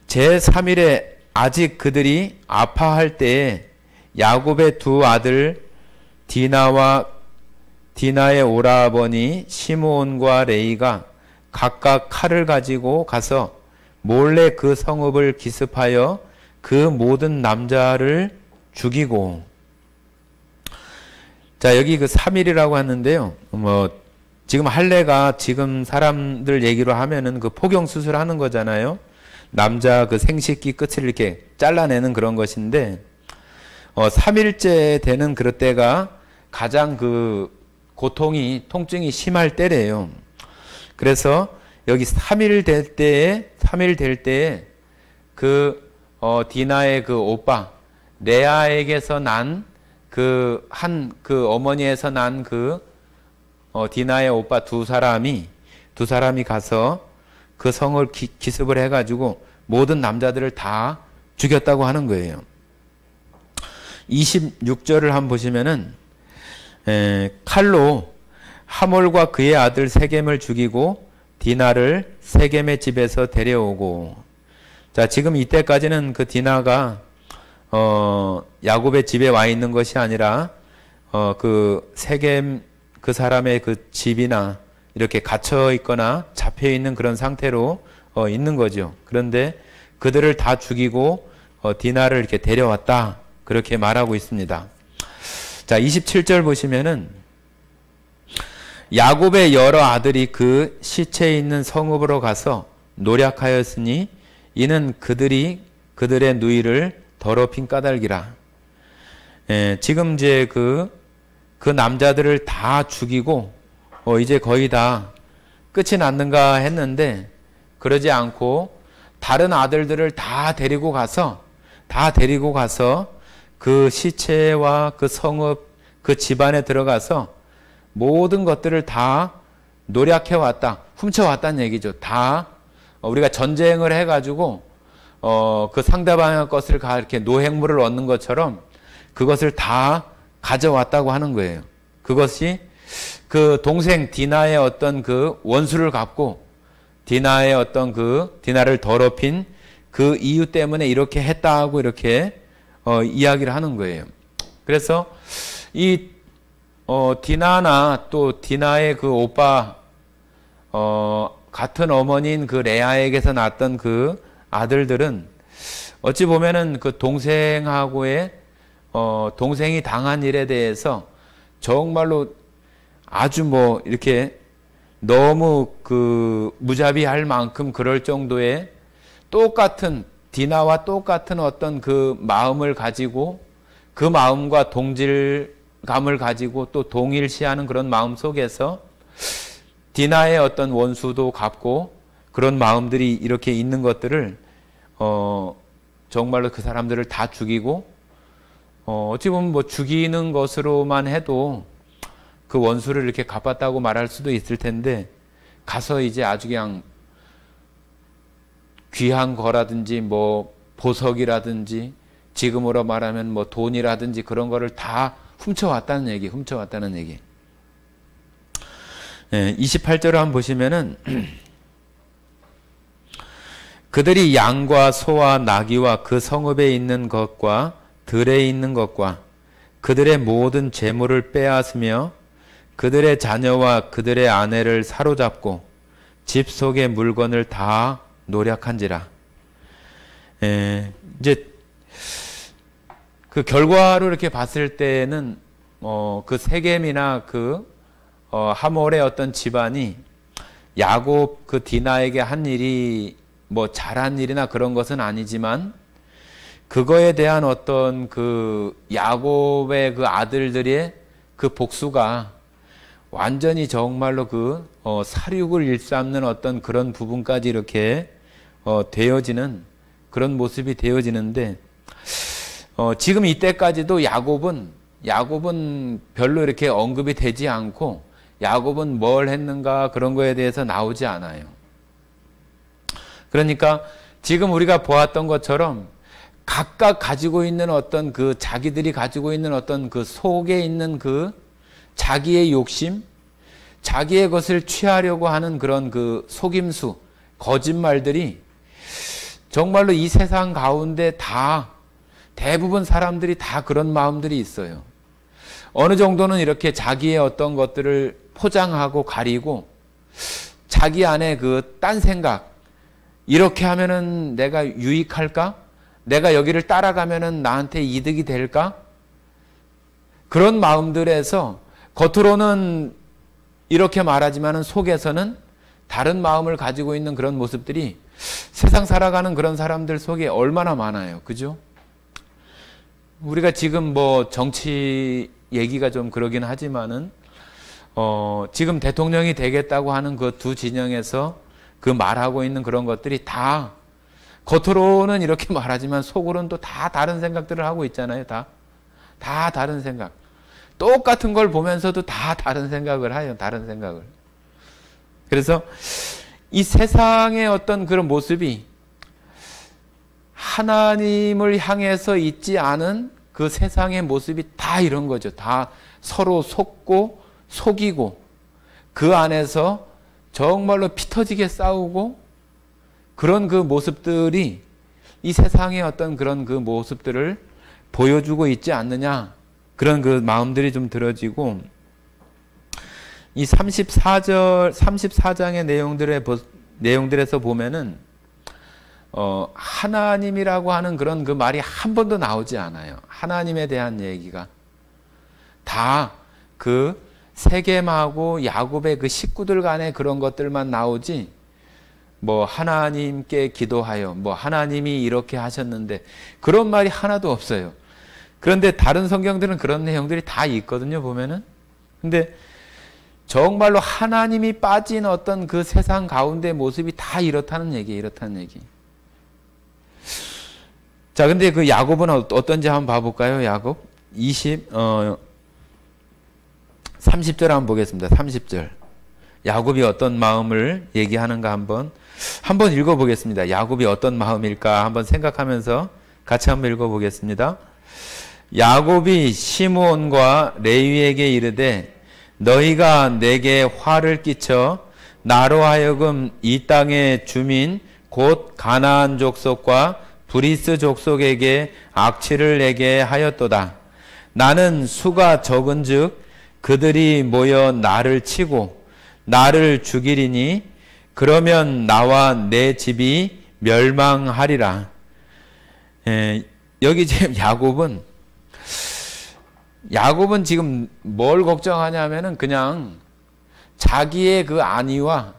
제3일에 아직 그들이 아파할 때에 야곱의 두 아들 디나의 오라버니 시므온과 레이가 각각 칼을 가지고 가서 몰래 그 성읍을 기습하여 그 모든 남자를 죽이고. 자, 여기 그 3일이라고 하는데요. 지금 할례가 지금 사람들 얘기로 하면은 그 포경 수술하는 거잖아요. 남자 그 생식기 끝을 이렇게 잘라내는 그런 것인데, 3일째 되는 그럴 때가 가장 그 통증이 심할 때래요. 그래서 여기 3일 될 때에 그 디나의 그 오빠 레아에게서 난 그 어머니에서 난 그 디나의 오빠 두 사람이 가서 그 성을 기습을 해가지고 모든 남자들을 다 죽였다고 하는 거예요. 26절을 한번 보시면은 칼로 하몰과 그의 아들 세겜을 죽이고 디나를 세겜의 집에서 데려오고. 자, 지금 이때까지는 그 디나가 야곱의 집에 와 있는 것이 아니라 그 세겜 그 사람의 그 집이나 이렇게 갇혀 있거나 잡혀 있는 그런 상태로 있는 거죠. 그런데 그들을 다 죽이고 디나를 이렇게 데려왔다, 그렇게 말하고 있습니다. 자, 27절 보시면은 야곱의 여러 아들이 그 시체에 있는 성읍으로 가서 노략하였으니 이는 그들이 그들의 누이를 더럽힌 까닭이라. 지금 이제 그 남자들을 다 죽이고 이제 거의 다 끝이 났는가 했는데, 그러지 않고 다른 아들들을 다 데리고 가서 그 시체와 그 성읍 그 집안에 들어가서 모든 것들을 다 노략해 왔다, 훔쳐 왔다는 얘기죠. 다 우리가 전쟁을 해가지고 그 상대방의 것을 이렇게 노획물을 얻는 것처럼 그것을 다 가져왔다고 하는 거예요. 그것이 그 동생 디나의 어떤 그 원수를 갚고 디나의 어떤 그 디나를 더럽힌 그 이유 때문에 이렇게 했다고 이렇게 이야기를 하는 거예요. 그래서 이 디나나 또 디나의 그 오빠 같은 어머니인 그 레아에게서 낳았던 그 아들들은 어찌 보면은 그 동생하고의 동생이 당한 일에 대해서 정말로 아주 뭐 이렇게 너무 그 무자비할 만큼 그럴 정도의 똑같은 디나와 똑같은 어떤 그 마음을 가지고 그 마음과 동질감을 가지고 또 동일시하는 그런 마음 속에서 디나의 어떤 원수도 갚고 그런 마음들이 이렇게 있는 것들을 정말로 그 사람들을 다 죽이고 어찌 보면 뭐 죽이는 것으로만 해도 그 원수를 이렇게 갚았다고 말할 수도 있을 텐데, 가서 이제 아주 그냥 귀한 거라든지 뭐 보석이라든지 지금으로 말하면 뭐 돈이라든지 그런 거를 다 훔쳐왔다는 얘기. 28절을 한번 보시면은 그들이 양과 소와 나귀와 그 성읍에 있는 것과 들에 있는 것과 그들의 모든 재물을 빼앗으며 그들의 자녀와 그들의 아내를 사로잡고 집 속의 물건을 다 노략한지라. 이제 그 결과로 이렇게 봤을 때는 그 세겜이나 그 하몰의 어떤 집안이 야곱 그 디나에게 한 일이 뭐 잘한 일이나 그런 것은 아니지만 그거에 대한 어떤 그 야곱의 그 아들들의 그 복수가 완전히 정말로 그 살육을 일삼는 어떤 그런 부분까지 이렇게 되어지는 그런 모습이 되어지는데, 지금 이때까지도 야곱은 별로 이렇게 언급이 되지 않고 야곱은 뭘 했는가 그런 거에 대해서 나오지 않아요. 그러니까 지금 우리가 보았던 것처럼 각각 가지고 있는 어떤 그 자기들이 가지고 있는 어떤 그 속에 있는 그 자기의 욕심, 자기의 것을 취하려고 하는 그런 그 속임수, 거짓말들이 정말로 이 세상 가운데 다 대부분 사람들이 다 그런 마음들이 있어요. 어느 정도는 이렇게 자기의 어떤 것들을 포장하고 가리고 자기 안에 그 딴 생각, 이렇게 하면은 내가 유익할까? 내가 여기를 따라가면은 나한테 이득이 될까? 그런 마음들에서 겉으로는 이렇게 말하지만은 속에서는 다른 마음을 가지고 있는 그런 모습들이 세상 살아가는 그런 사람들 속에 얼마나 많아요. 그죠? 우리가 지금 뭐 정치 얘기가 좀 그러긴 하지만은 지금 대통령이 되겠다고 하는 그 두 진영에서 그 말하고 있는 그런 것들이 다 겉으로는 이렇게 말하지만 속으로는 또 다 다른 생각들을 하고 있잖아요. 다 다른 생각. 똑같은 걸 보면서도 다 다른 생각을 해요. 다른 생각을. 그래서 이 세상의 어떤 그런 모습이 하나님을 향해서 있지 않은 그 세상의 모습이 다 이런 거죠. 다 서로 속고 속이고 그 안에서 정말로 피 터지게 싸우고 그런 그 모습들이 이 세상의 어떤 그런 그 모습들을 보여주고 있지 않느냐, 그런 그 마음들이 좀 들어지고, 이 34장의 내용들에서 보면은 하나님이라고 하는 그런 그 말이 한 번도 나오지 않아요. 하나님에 대한 얘기가 다 그 세겜하고 야곱의 그 식구들 간의 그런 것들만 나오지, 뭐 하나님께 기도하여 뭐 하나님이 이렇게 하셨는데 그런 말이 하나도 없어요. 그런데 다른 성경들은 그런 내용들이 다 있거든요, 보면은. 근데 정말로 하나님이 빠진 어떤 그 세상 가운데 모습이 다 이렇다는 얘기예요. 이렇다는 얘기. 자, 근데 그 야곱은 어떤지 한번 봐볼까요? 야곱 30절 한번 보겠습니다. 30절. 야곱이 어떤 마음을 얘기하는가 한번 읽어보겠습니다. 야곱이 어떤 마음일까 한번 생각하면서 같이 한번 읽어보겠습니다. 야곱이 시므온과 레위에게 이르되 너희가 내게 화를 끼쳐 나로 하여금 이 땅의 주민 곧 가나안 족속과 브리스 족속에게 악취를 내게 하였도다. 나는 수가 적은즉 그들이 모여 나를 치고 나를 죽이리니 그러면 나와 내 집이 멸망하리라. 여기 지금 야곱은 지금 뭘 걱정하냐면은 그냥 자기의 그 안위와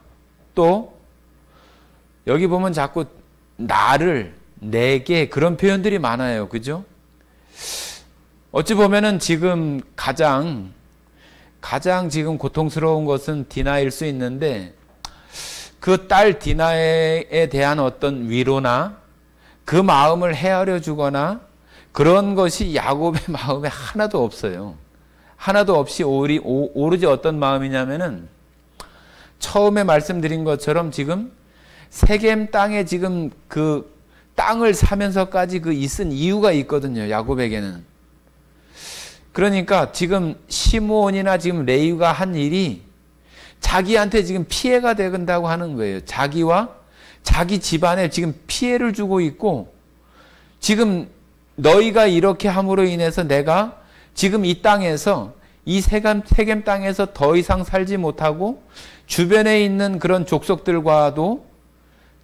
또 여기 보면 자꾸 나를, 내게 그런 표현들이 많아요. 그죠? 어찌 보면은 지금 가장 지금 고통스러운 것은 디나일 수 있는데 그 딸 디나에 대한 어떤 위로나 그 마음을 헤아려 주거나 그런 것이 야곱의 마음에 하나도 없어요. 하나도 없이 오로지 어떤 마음이냐면은 처음에 말씀드린 것처럼 지금 세겜 땅에 지금 그 땅을 사면서까지 그 있은 이유가 있거든요. 야곱에게는. 그러니까 지금 시므온이나 지금 레위가 한 일이 자기한테 지금 피해가 된다고 하는 거예요. 자기와 자기 집안에 지금 피해를 주고 있고 지금 너희가 이렇게 함으로 인해서 내가 지금 이 땅에서 이 세겜 땅에서 더 이상 살지 못하고 주변에 있는 그런 족속들과도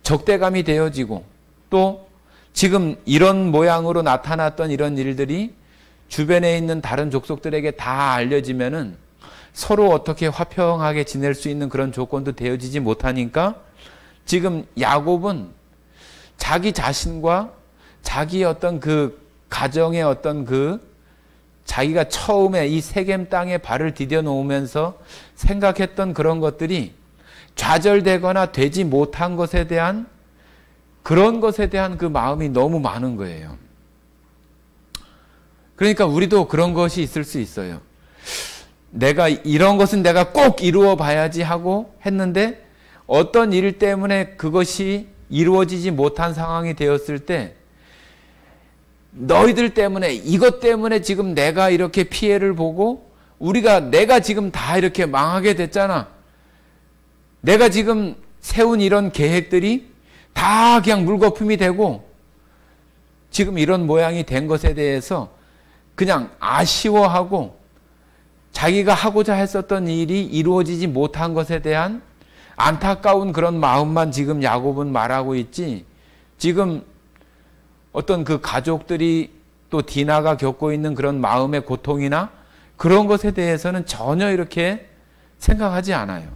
적대감이 되어지고 또 지금 이런 모양으로 나타났던 이런 일들이 주변에 있는 다른 족속들에게 다 알려지면은 서로 어떻게 화평하게 지낼 수 있는 그런 조건도 되어지지 못하니까 지금 야곱은 자기 자신과 자기 어떤 그 가정의 어떤 그 자기가 처음에 이 세겜 땅에 발을 디뎌 놓으면서 생각했던 그런 것들이 좌절되거나 되지 못한 것에 대한 그런 것에 대한 그 마음이 너무 많은 거예요. 그러니까 우리도 그런 것이 있을 수 있어요. 내가 이런 것은 내가 꼭 이루어 봐야지 하고 했는데 어떤 일 때문에 그것이 이루어지지 못한 상황이 되었을 때 너희들 때문에 이것 때문에 지금 내가 이렇게 피해를 보고 내가 지금 다 이렇게 망하게 됐잖아. 내가 지금 세운 이런 계획들이 다 그냥 물거품이 되고 지금 이런 모양이 된 것에 대해서 그냥 아쉬워하고 자기가 하고자 했었던 일이 이루어지지 못한 것에 대한 안타까운 그런 마음만 지금 야곱은 말하고 있지 지금 어떤 그 가족들이 또 디나가 겪고 있는 그런 마음의 고통이나 그런 것에 대해서는 전혀 이렇게 생각하지 않아요.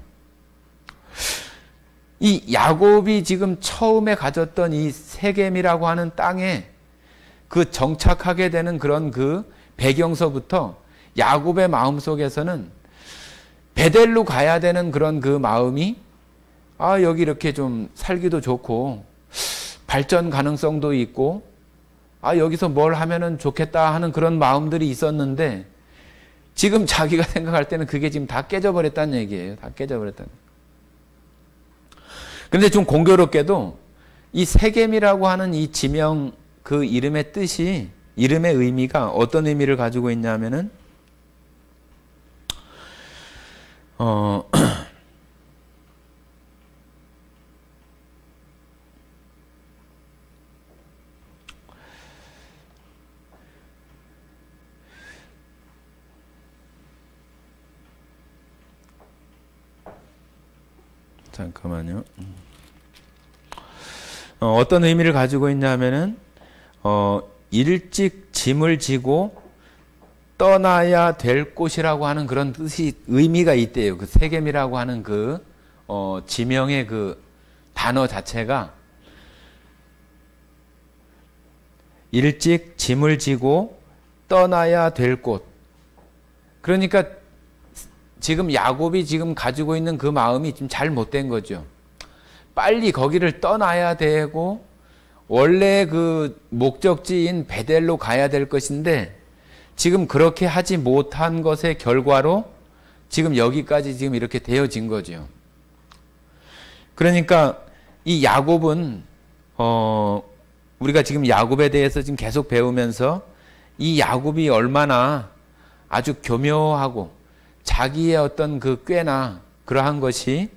이 야곱이 지금 처음에 가졌던 이 세겜이라고 하는 땅에 그 정착하게 되는 그런 그 배경서부터 야곱의 마음속에서는 베델로 가야 되는 그런 그 마음이 여기 이렇게 좀 살기도 좋고 발전 가능성도 있고 여기서 뭘 하면은 좋겠다 하는 그런 마음들이 있었는데 지금 자기가 생각할 때는 그게 지금 다 깨져버렸다는 얘기예요. 다 깨져버렸다는. 그런데 좀 공교롭게도 이 세겜이라고 하는 이 지명 그 이름의 뜻이, 이름의 의미가 어떤 의미를 가지고 있냐면은 잠깐만요. 어떤 의미를 가지고 있냐면은 일찍 짐을 지고 떠나야 될 곳이라고 하는 그런 뜻이, 의미가 있대요. 그 세겜이라고 하는 그 지명의 그 단어 자체가 일찍 짐을 지고 떠나야 될 곳. 그러니까 지금 야곱이 지금 가지고 있는 그 마음이 좀 잘못된 거죠. 빨리 거기를 떠나야 되고 원래 그 목적지인 베델로 가야 될 것인데 지금 그렇게 하지 못한 것의 결과로 지금 여기까지 지금 이렇게 되어진 거죠. 그러니까 이 야곱은 우리가 지금 야곱에 대해서 지금 계속 배우면서 이 야곱이 얼마나 아주 교묘하고 자기의 어떤 그 꾀나 그러한 것이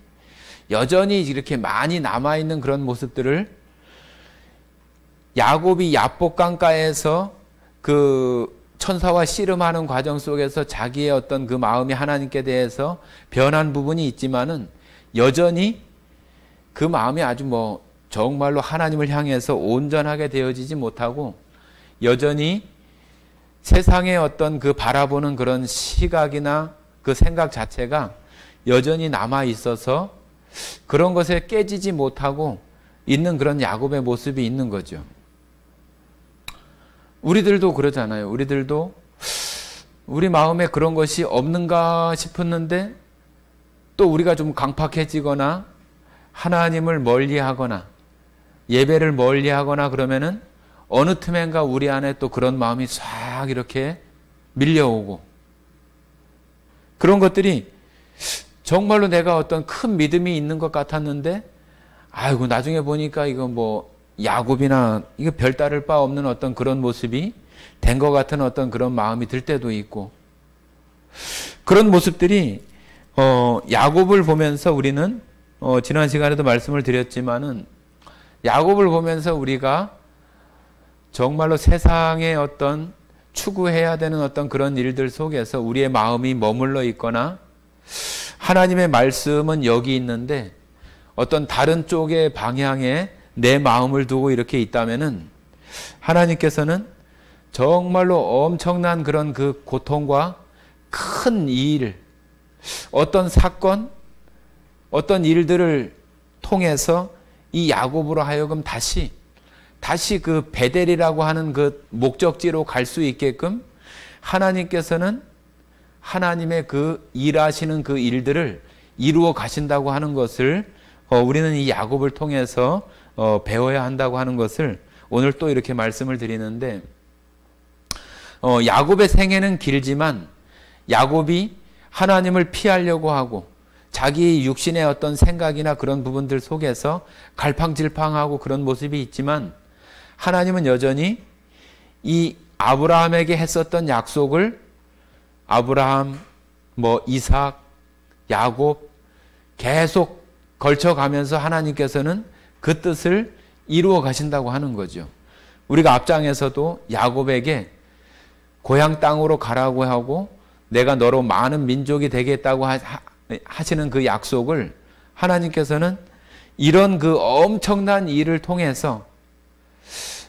여전히 이렇게 많이 남아있는 그런 모습들을 야곱이 야복 강가에서 그 천사와 씨름하는 과정 속에서 자기의 어떤 그 마음이 하나님께 대해서 변한 부분이 있지만은 여전히 그 마음이 아주 뭐 정말로 하나님을 향해서 온전하게 되어지지 못하고 여전히 세상의 어떤 그 바라보는 그런 시각이나 그 생각 자체가 여전히 남아 있어서 그런 것에 깨지지 못하고 있는 그런 야곱의 모습이 있는 거죠. 우리들도 그러잖아요. 우리들도 우리 마음에 그런 것이 없는가 싶었는데 또 우리가 좀 강팍해지거나 하나님을 멀리하거나 예배를 멀리하거나 그러면은 어느 틈엔가 우리 안에 또 그런 마음이 싹 이렇게 밀려오고 그런 것들이 정말로 내가 어떤 큰 믿음이 있는 것 같았는데 아이고 나중에 보니까 이거 뭐 야곱이나 이거 별다를 바 없는 어떤 그런 모습이 된 것 같은 어떤 그런 마음이 들 때도 있고 그런 모습들이 야곱을 보면서 우리는 지난 시간에도 말씀을 드렸지만은 야곱을 보면서 우리가 정말로 세상의 어떤 추구해야 되는 어떤 그런 일들 속에서 우리의 마음이 머물러 있거나 하나님의 말씀은 여기 있는데 어떤 다른 쪽의 방향에 내 마음을 두고 이렇게 있다면은 하나님께서는 정말로 엄청난 그런 그 고통과 큰 일, 어떤 사건, 어떤 일들을 통해서 이 야곱으로 하여금 다시 그 베델이라고 하는 그 목적지로 갈 수 있게끔 하나님께서는 하나님의 그 일하시는 그 일들을 이루어 가신다고 하는 것을 우리는 이 야곱을 통해서 배워야 한다고 하는 것을 오늘 또 이렇게 말씀을 드리는데 야곱의 생애는 길지만 야곱이 하나님을 피하려고 하고 자기 육신의 어떤 생각이나 그런 부분들 속에서 갈팡질팡하고 그런 모습이 있지만 하나님은 여전히 이 아브라함에게 했었던 약속을 아브라함, 이삭, 야곱 계속 걸쳐가면서 하나님께서는 그 뜻을 이루어 가신다고 하는 거죠. 우리가 앞장에서도 야곱에게 고향 땅으로 가라고 하고 내가 너로 많은 민족이 되겠다고 하시는 그 약속을 하나님께서는 이런 그 엄청난 일을 통해서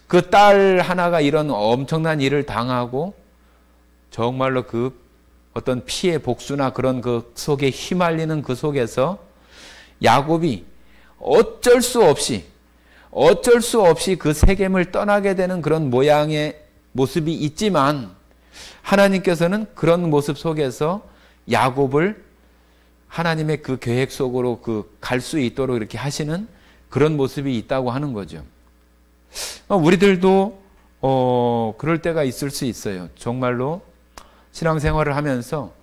그 딸 하나가 이런 엄청난 일을 당하고 정말로 그 어떤 피해 복수나 그런 그 속에 휘말리는 그 속에서 야곱이 어쩔 수 없이 그 세겜을 떠나게 되는 그런 모양의 모습이 있지만 하나님께서는 그런 모습 속에서 야곱을 하나님의 그 계획 속으로 그 갈 수 있도록 이렇게 하시는 그런 모습이 있다고 하는 거죠. 우리들도 그럴 때가 있을 수 있어요. 정말로 신앙생활을 하면서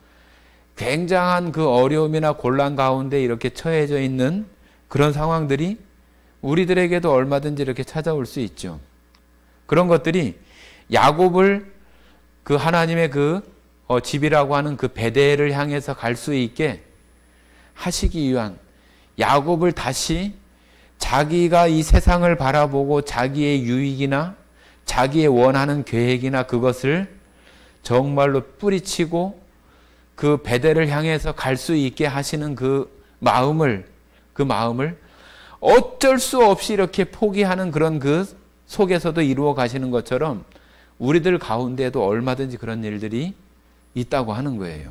굉장한 그 어려움이나 곤란 가운데 이렇게 처해져 있는 그런 상황들이 우리들에게도 얼마든지 이렇게 찾아올 수 있죠. 그런 것들이 야곱을 그 하나님의 그 집이라고 하는 그 베델을 향해서 갈 수 있게 하시기 위한, 야곱을 다시 자기가 이 세상을 바라보고 자기의 유익이나 자기의 원하는 계획이나 그것을 정말로 뿌리치고 그 베델을 향해서 갈 수 있게 하시는 그 마음을 어쩔 수 없이 이렇게 포기하는 그런 그 속에서도 이루어 가시는 것처럼 우리들 가운데에도 얼마든지 그런 일들이 있다고 하는 거예요.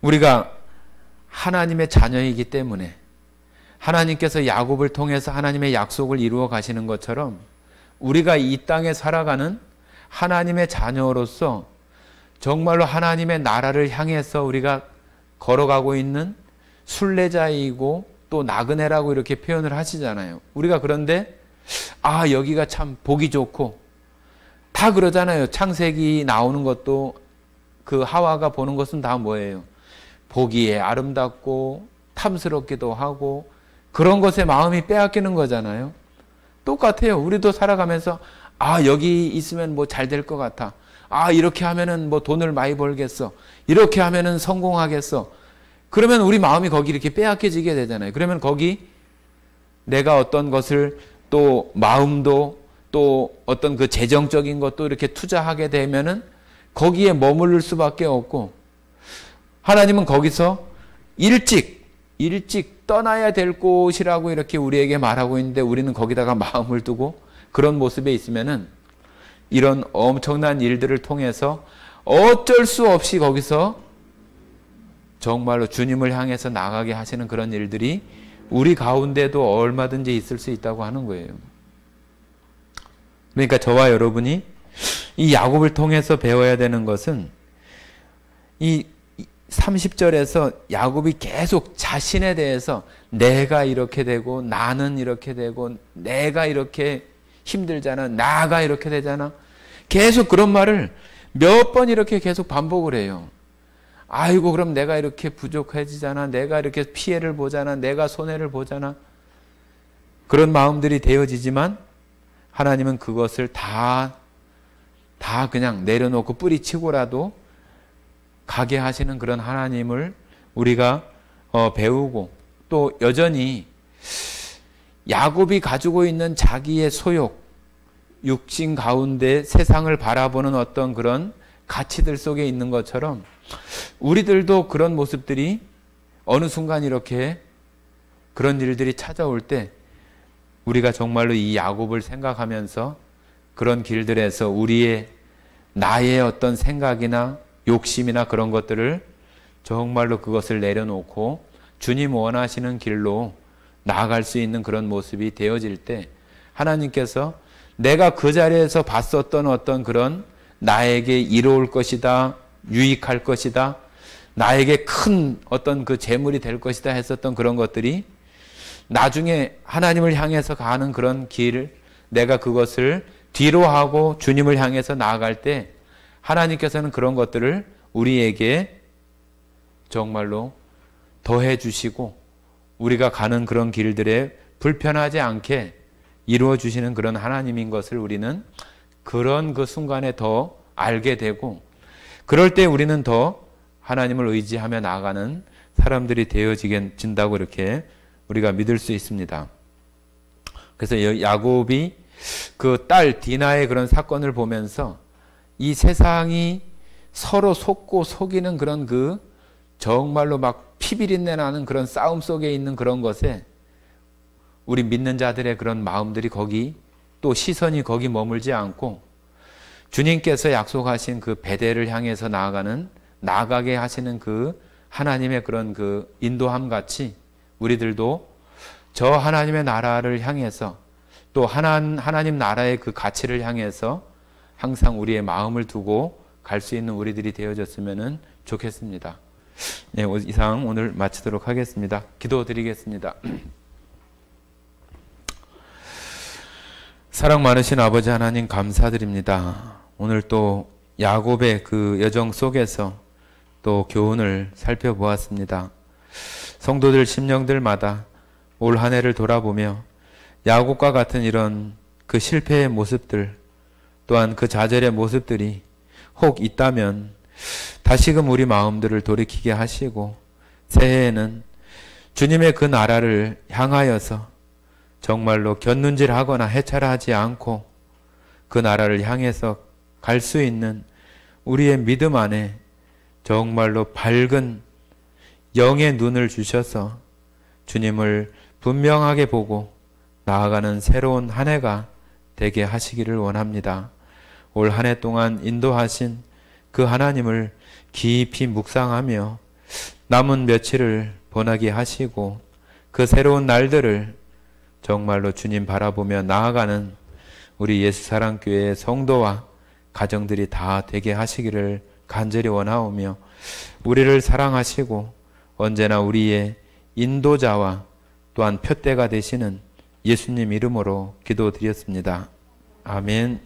우리가 하나님의 자녀이기 때문에 하나님께서 야곱을 통해서 하나님의 약속을 이루어 가시는 것처럼 우리가 이 땅에 살아가는 하나님의 자녀로서 정말로 하나님의 나라를 향해서 우리가 걸어가고 있는 순례자이고 또 나그네라고 이렇게 표현을 하시잖아요. 우리가 그런데 여기가 참 보기 좋고 다 그러잖아요. 창세기 나오는 것도 그 하와가 보는 것은 다 뭐예요? 보기에 아름답고 탐스럽기도 하고 그런 것에 마음이 빼앗기는 거잖아요. 똑같아요. 우리도 살아가면서 여기 있으면 뭐 잘 될 것 같아. 이렇게 하면은 뭐 돈을 많이 벌겠어. 이렇게 하면은 성공하겠어. 그러면 우리 마음이 거기 이렇게 빼앗겨지게 되잖아요. 그러면 거기 내가 어떤 것을 또 마음도 또 어떤 그 재정적인 것도 이렇게 투자하게 되면은 거기에 머무를 수밖에 없고, 하나님은 거기서 일찍 떠나야 될 곳이라고 이렇게 우리에게 말하고 있는데 우리는 거기다가 마음을 두고 그런 모습에 있으면은 이런 엄청난 일들을 통해서 어쩔 수 없이 거기서 정말로 주님을 향해서 나가게 하시는 그런 일들이 우리 가운데도 얼마든지 있을 수 있다고 하는 거예요. 그러니까 저와 여러분이 이 야곱을 통해서 배워야 되는 것은 이 30절에서 야곱이 계속 자신에 대해서 내가 이렇게 되고 나는 이렇게 되고 내가 이렇게 힘들잖아, 나가 이렇게 되잖아, 계속 그런 말을 몇 번 이렇게 계속 반복을 해요. 아이고 그럼 내가 이렇게 부족해지잖아, 내가 이렇게 피해를 보잖아, 내가 손해를 보잖아. 그런 마음들이 되어지지만 하나님은 그것을 다 그냥 내려놓고 뿌리치고라도 가게 하시는 그런 하나님을 우리가 배우고, 또 여전히 야곱이 가지고 있는 자기의 소욕, 육신 가운데 세상을 바라보는 어떤 그런 가치들 속에 있는 것처럼 우리들도 그런 모습들이 어느 순간 이렇게 그런 일들이 찾아올 때 우리가 정말로 이 야곱을 생각하면서 그런 길들에서 나의 어떤 생각이나 욕심이나 그런 것들을 정말로 그것을 내려놓고 주님 원하시는 길로 나아갈 수 있는 그런 모습이 되어질 때 하나님께서 내가 그 자리에서 봤었던 어떤 그런 나에게 이로울 것이다, 유익할 것이다, 나에게 큰 어떤 그 재물이 될 것이다 했었던 그런 것들이 나중에 하나님을 향해서 가는 그런 길을 내가 그것을 뒤로 하고 주님을 향해서 나아갈 때 하나님께서는 그런 것들을 우리에게 정말로 더해 주시고 우리가 가는 그런 길들에 불편하지 않게 이루어 주시는 그런 하나님인 것을 우리는 그런 그 순간에 더 알게 되고, 그럴 때 우리는 더 하나님을 의지하며 나아가는 사람들이 되어진다고 이렇게 우리가 믿을 수 있습니다. 그래서 야곱이 그 딸 디나의 그런 사건을 보면서 이 세상이 서로 속고 속이는 그런 그 정말로 막 피비린내 나는 그런 싸움 속에 있는 그런 것에 우리 믿는 자들의 그런 마음들이 거기, 또 시선이 거기 머물지 않고 주님께서 약속하신 그 베델을 향해서 나아가게 하시는 그 하나님의 그런 그 인도함 같이 우리들도 저 하나님의 나라를 향해서 또 하나님 나라의 그 가치를 향해서 항상 우리의 마음을 두고 갈 수 있는 우리들이 되어졌으면 좋겠습니다. 네, 이상 오늘 마치도록 하겠습니다. 기도드리겠습니다. 사랑 많으신 아버지 하나님 감사드립니다. 오늘 또 야곱의 그 여정 속에서 또 교훈을 살펴보았습니다. 성도들 심령들마다 올 한 해를 돌아보며 야곱과 같은 이런 그 실패의 모습들, 또한 그 좌절의 모습들이 혹 있다면 다시금 우리 마음들을 돌이키게 하시고 새해에는 주님의 그 나라를 향하여서 정말로 곁눈질하거나 해찰하지 않고 그 나라를 향해서 갈 수 있는 우리의 믿음 안에 정말로 밝은 영의 눈을 주셔서 주님을 분명하게 보고 나아가는 새로운 한 해가 되게 하시기를 원합니다. 올 한 해 동안 인도하신 그 하나님을 깊이 묵상하며 남은 며칠을 보내게 하시고 그 새로운 날들을 정말로 주님 바라보며 나아가는 우리 예수사랑교회의 성도와 가정들이 다 되게 하시기를 간절히 원하오며 우리를 사랑하시고 언제나 우리의 인도자와 또한 표대가 되시는 예수님 이름으로 기도드렸습니다. 아멘.